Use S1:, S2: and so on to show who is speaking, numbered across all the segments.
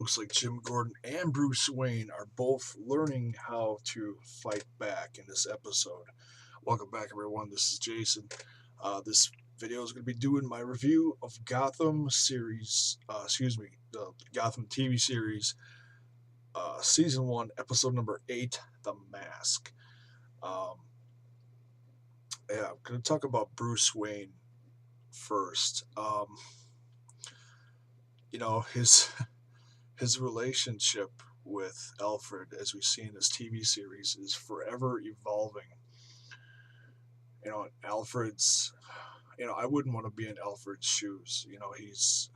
S1: Looks like Jim Gordon and Bruce Wayne are both learning how to fight back in this episode. Welcome back, everyone. This is Jason. This video is going to be doing my review of Gotham series, the Gotham TV series, Season 1, Episode number 8, The Mask. I'm going to talk about Bruce Wayne first. His his relationship with Alfred, as we see in this TV series, is forever evolving. Alfred's, I wouldn't want to be in Alfred's shoes. He's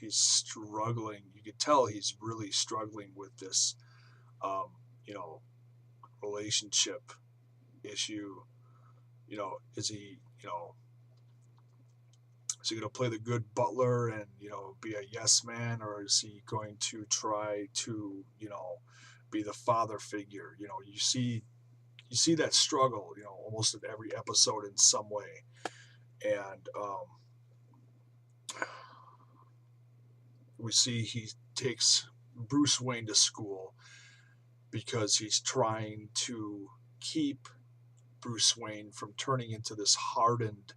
S1: struggling. You could tell he's really struggling with this, um, you know, relationship issue. Is he, is he going to play the good butler and be a yes man, or is he going to try to be the father figure? You see that struggle almost in every episode in some way, and we see he takes Bruce Wayne to school because he's trying to keep Bruce Wayne from turning into this hardened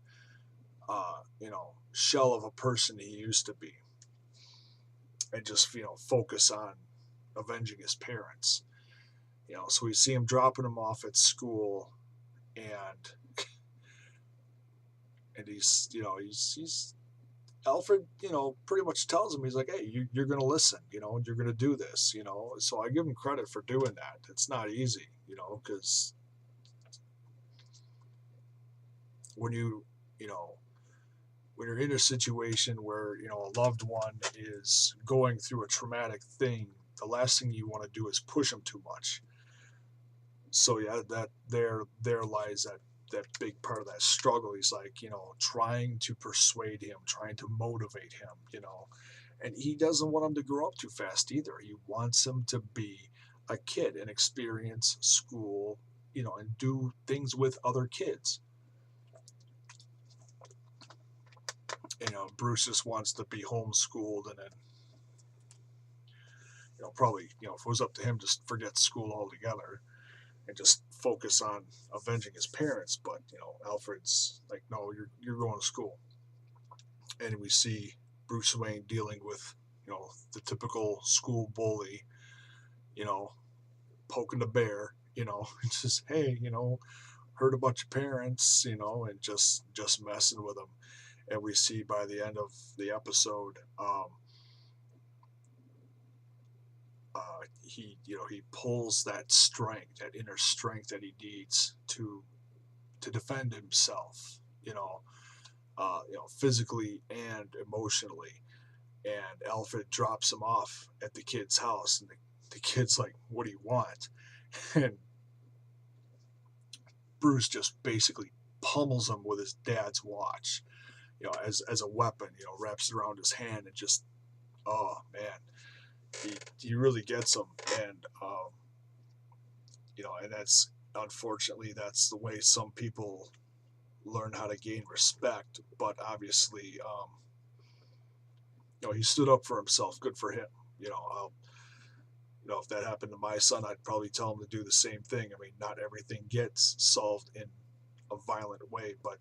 S1: shell of a person he used to be, and just focus on avenging his parents. So we see him dropping him off at school, and he's Alfred, pretty much tells him, he's like, hey, you're gonna listen, and you're gonna do this. So I give him credit for doing that. It's not easy, because when when you're in a situation where a loved one is going through a traumatic thing, the last thing you want to do is push them too much. So yeah, that there lies that big part of that struggle. He's like, trying to persuade him, trying to motivate him, and he doesn't want him to grow up too fast either. He wants him to be a kid and experience school, and do things with other kids. Bruce just wants to be homeschooled, and then probably if it was up to him, just forget school altogether and just focus on avenging his parents. But Alfred's like, no, you're going to school. And we see Bruce Wayne dealing with the typical school bully, you know poking the bear, it's just, hey, hurt a bunch of parents, and just messing with them. And we see by the end of the episode, he pulls that strength, that inner strength that he needs to defend himself, physically and emotionally. And Alfred drops him off at the kid's house, and the kid's like, "What do you want?" And Bruce just basically pummels him with his dad's watch, as a weapon. Wraps it around his hand, and just, oh man, he really gets him. And and that's, unfortunately, that's the way some people learn how to gain respect. But obviously, he stood up for himself. Good for him. If that happened to my son, I'd probably tell him to do the same thing. I mean, not everything gets solved in a violent way, but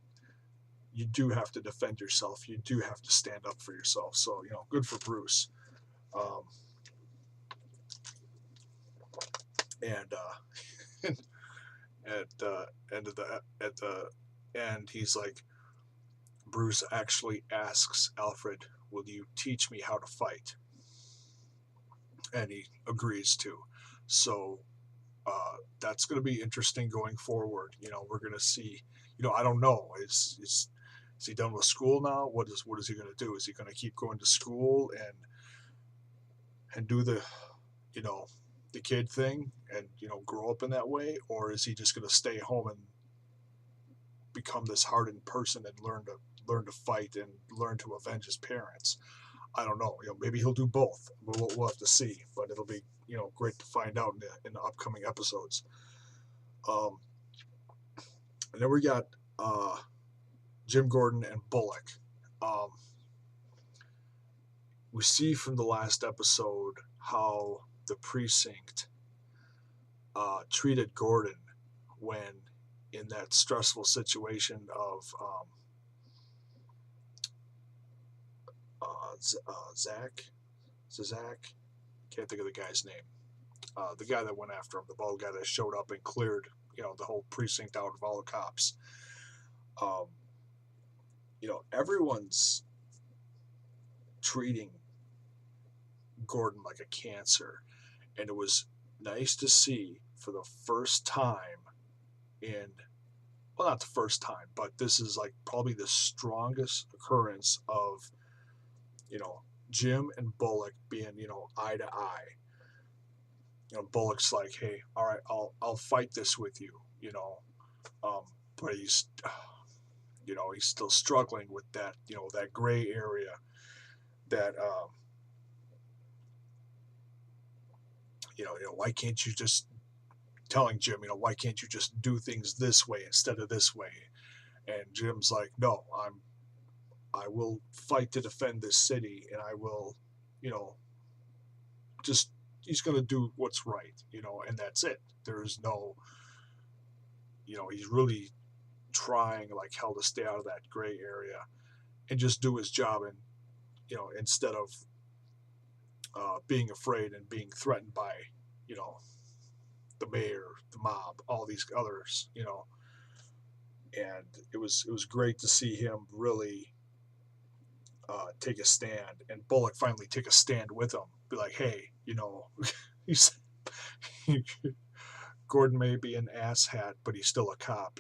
S1: you do have to defend yourself. You do have to stand up for yourself. So, good for Bruce. Um, and at the end, he's like, Bruce actually asks Alfred, "Will you teach me how to fight?" And he agrees to. So that's going to be interesting going forward. We're going to see. I don't know. Is he done with school now? What is he going to do? Is he going to keep going to school and do the the kid thing and grow up in that way, or is he just going to stay home and become this hardened person and learn to fight and learn to avenge his parents? I don't know. Maybe he'll do both. We'll have to see. But it'll be great to find out in the upcoming episodes. Um, and then we got Jim Gordon and Bullock. we see from the last episode how the precinct treated Gordon when in that stressful situation of Zach, can't think of the guy's name. The guy that went after him, the bald guy that showed up and cleared, the whole precinct out of all the cops. Everyone's treating Gordon like a cancer, and it was nice to see for the first time well, not the first time, but this is like probably the strongest occurrence of, Jim and Bullock being, eye to eye. Bullock's like, hey, all right, I'll fight this with you, but he's still struggling with that, that gray area that, why can't you just telling Jim, why can't you just do things this way instead of this way? And Jim's like, no, I will fight to defend this city, and I will, he's going to do what's right, and that's it. There's no, he's really trying like hell to stay out of that gray area and just do his job, and, instead of being afraid and being threatened by, the mayor, the mob, all these others, and it was great to see him really take a stand, and Bullock finally take a stand with him, be like, hey, he's Gordon may be an asshat, but he's still a cop,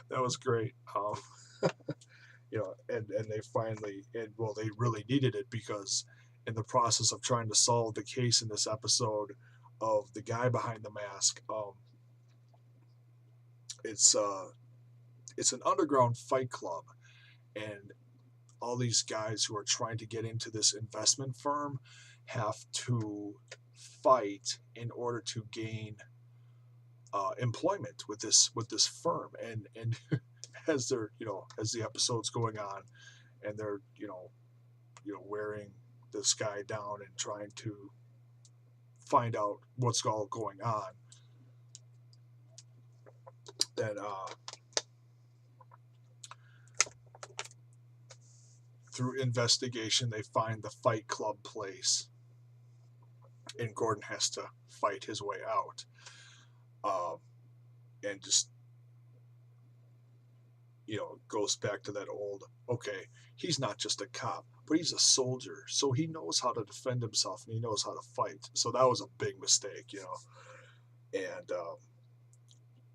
S1: that was great. And they finally, they really needed it, because in the process of trying to solve the case in this episode of the guy behind the mask, it's an underground fight club, and all these guys who are trying to get into this investment firm have to fight in order to gain employment with this firm, and as they're as the episode's going on, and they're wearing this guy down and trying to find out what's all going on, then through investigation they find the fight club place, and Gordon has to fight his way out, and just goes back to that old, okay, he's not just a cop, but he's a soldier, so he knows how to defend himself, and he knows how to fight. So that was a big mistake, and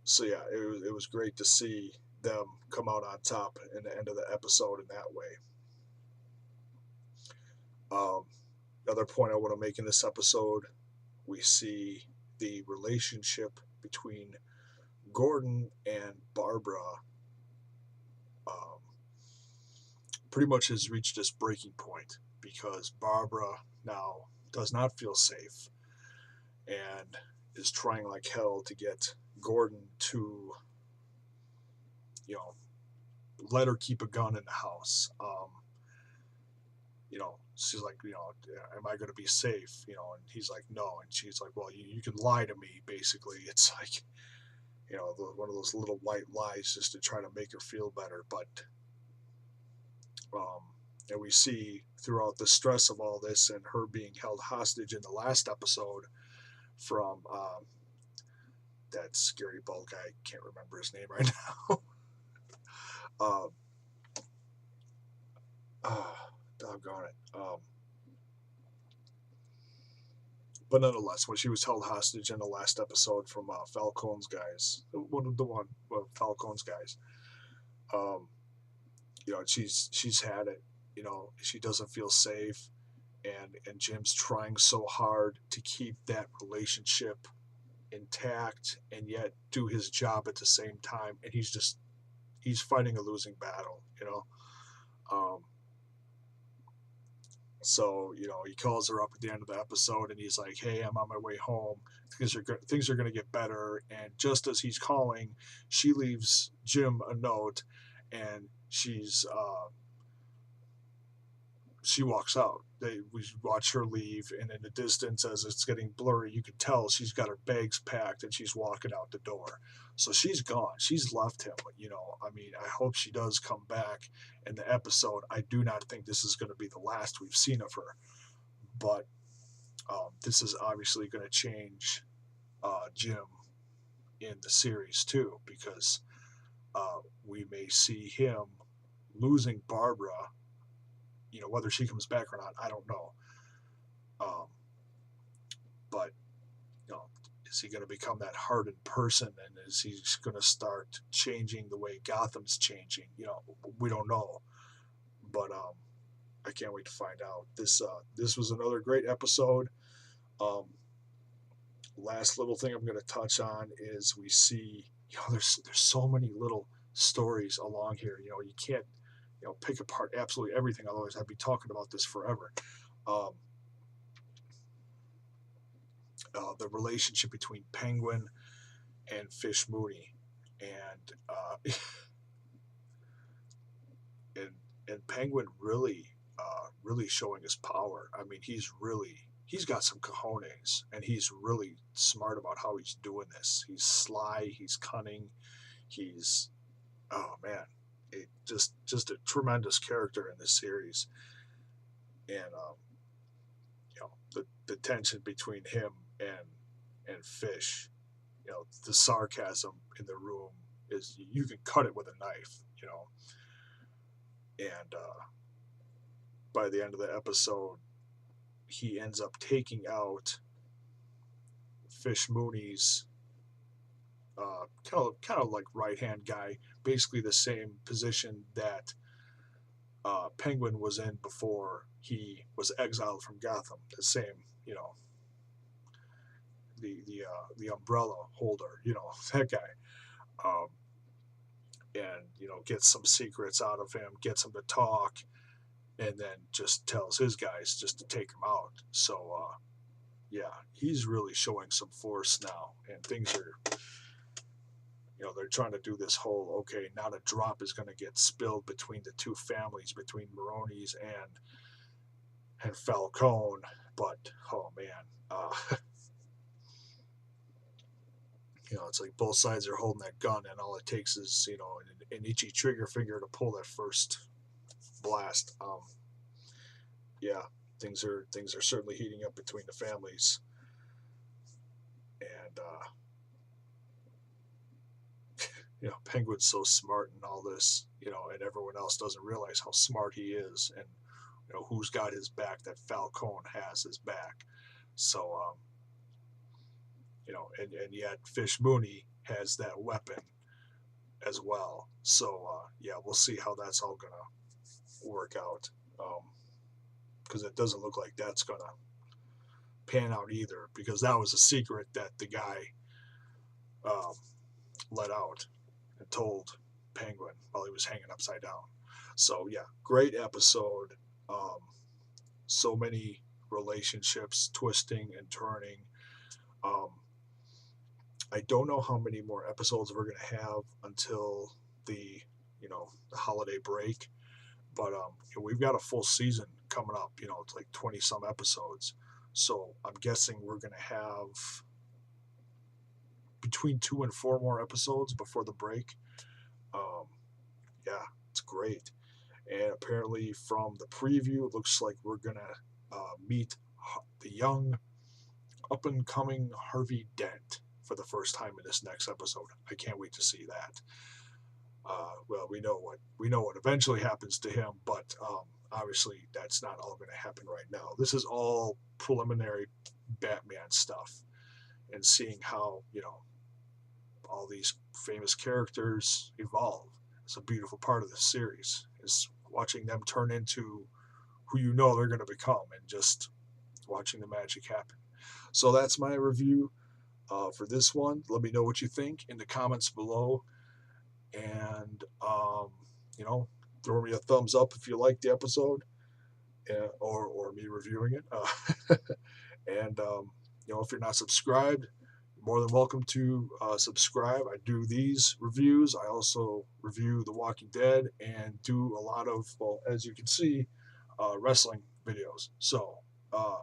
S1: so yeah, it was great to see them come out on top in the end of the episode in that way. Another point I want to make in this episode, we see the relationship between Gordon and Barbara pretty much has reached this breaking point, because Barbara now does not feel safe and is trying like hell to get Gordon to, let her keep a gun in the house. She's like, am I going to be safe? And he's like, no. And she's like, well, you can lie to me, basically. It's like, one of those little white lies just to try to make her feel better. But, and we see throughout the stress of all this and her being held hostage in the last episode from that scary bald guy, I can't remember his name right now. Doggone it. But nonetheless, when she was held hostage in the last episode from Falcone's guys, Falcone's guys, she's had it. She doesn't feel safe, and Jim's trying so hard to keep that relationship intact and yet do his job at the same time, and he's fighting a losing battle. So, he calls her up at the end of the episode, and he's like, hey, I'm on my way home. Things are going to get better. And just as he's calling, she leaves Jim a note, and she's she walks out. We watch her leave, and in the distance, as it's getting blurry, you can tell she's got her bags packed and she's walking out the door. So she's gone. She's left him. I mean, I hope she does come back in the episode. I do not think this is going to be the last we've seen of her, but this is obviously going to change Jim in the series too, because we may see him losing Barbara. Whether she comes back or not, I don't know. Um, but is he going to become that hardened person, and is he going to start changing the way Gotham's changing? We don't know, but I can't wait to find out. This was another great episode. Um, Last little thing I'm going to touch on is we see there's so many little stories along here. You can't pick apart absolutely everything, otherwise I'd be talking about this forever. Um, the relationship between Penguin and Fish Mooney, and and Penguin really showing his power. I mean, he's got some cojones, and he's really smart about how he's doing this. He's sly, he's cunning, he's oh man, just a tremendous character in this series. And the tension between him and Fish, the sarcasm in the room is you can cut it with a knife. And by the end of the episode, he ends up taking out Fish Mooney's kind of like right hand guy, basically the same position that Penguin was in before he was exiled from Gotham. The same, the umbrella holder, that guy, um, and gets some secrets out of him, gets him to talk, and then just tells his guys just to take him out. So yeah, he's really showing some force now, and things are. They're trying to do this whole, okay, not a drop is going to get spilled between the two families, between Maroney's and Falcone. But, oh man, it's like both sides are holding that gun, and all it takes is, an itchy trigger finger to pull that first blast. Yeah, things are certainly heating up between the families. And, Penguin's so smart in all this, and everyone else doesn't realize how smart he is, and who's got his back. That Falcone has his back. So and yet Fish Mooney has that weapon as well. So yeah, we'll see how that's all gonna work out, because it doesn't look like that's gonna pan out either, because that was a secret that the guy um, let out and told Penguin while he was hanging upside down. So yeah, great episode. So many relationships twisting and turning. I don't know how many more episodes we're gonna have until the the holiday break, but we've got a full season coming up. It's like 20 some episodes, so I'm guessing we're gonna have between 2 and 4 more episodes before the break. Um, yeah, it's great. And apparently, from the preview, it looks like we're gonna meet the young, up and coming Harvey Dent for the first time in this next episode. I can't wait to see that. Well, we know what eventually happens to him, but obviously that's not all going to happen right now. This is all preliminary Batman stuff, and seeing how all these famous characters evolve. It's a beautiful part of the series, is watching them turn into who they're going to become, and just watching the magic happen. So that's my review for this one. Let me know what you think in the comments below, and throw me a thumbs up if you like the episode, or me reviewing it. And if you're not subscribed, you're more than welcome to subscribe. I do these reviews. I also review The Walking Dead, and do a lot of, well, as you can see, wrestling videos. So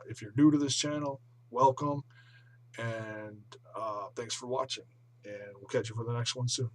S1: if you're new to this channel, welcome, and thanks for watching. And we'll catch you for the next one soon.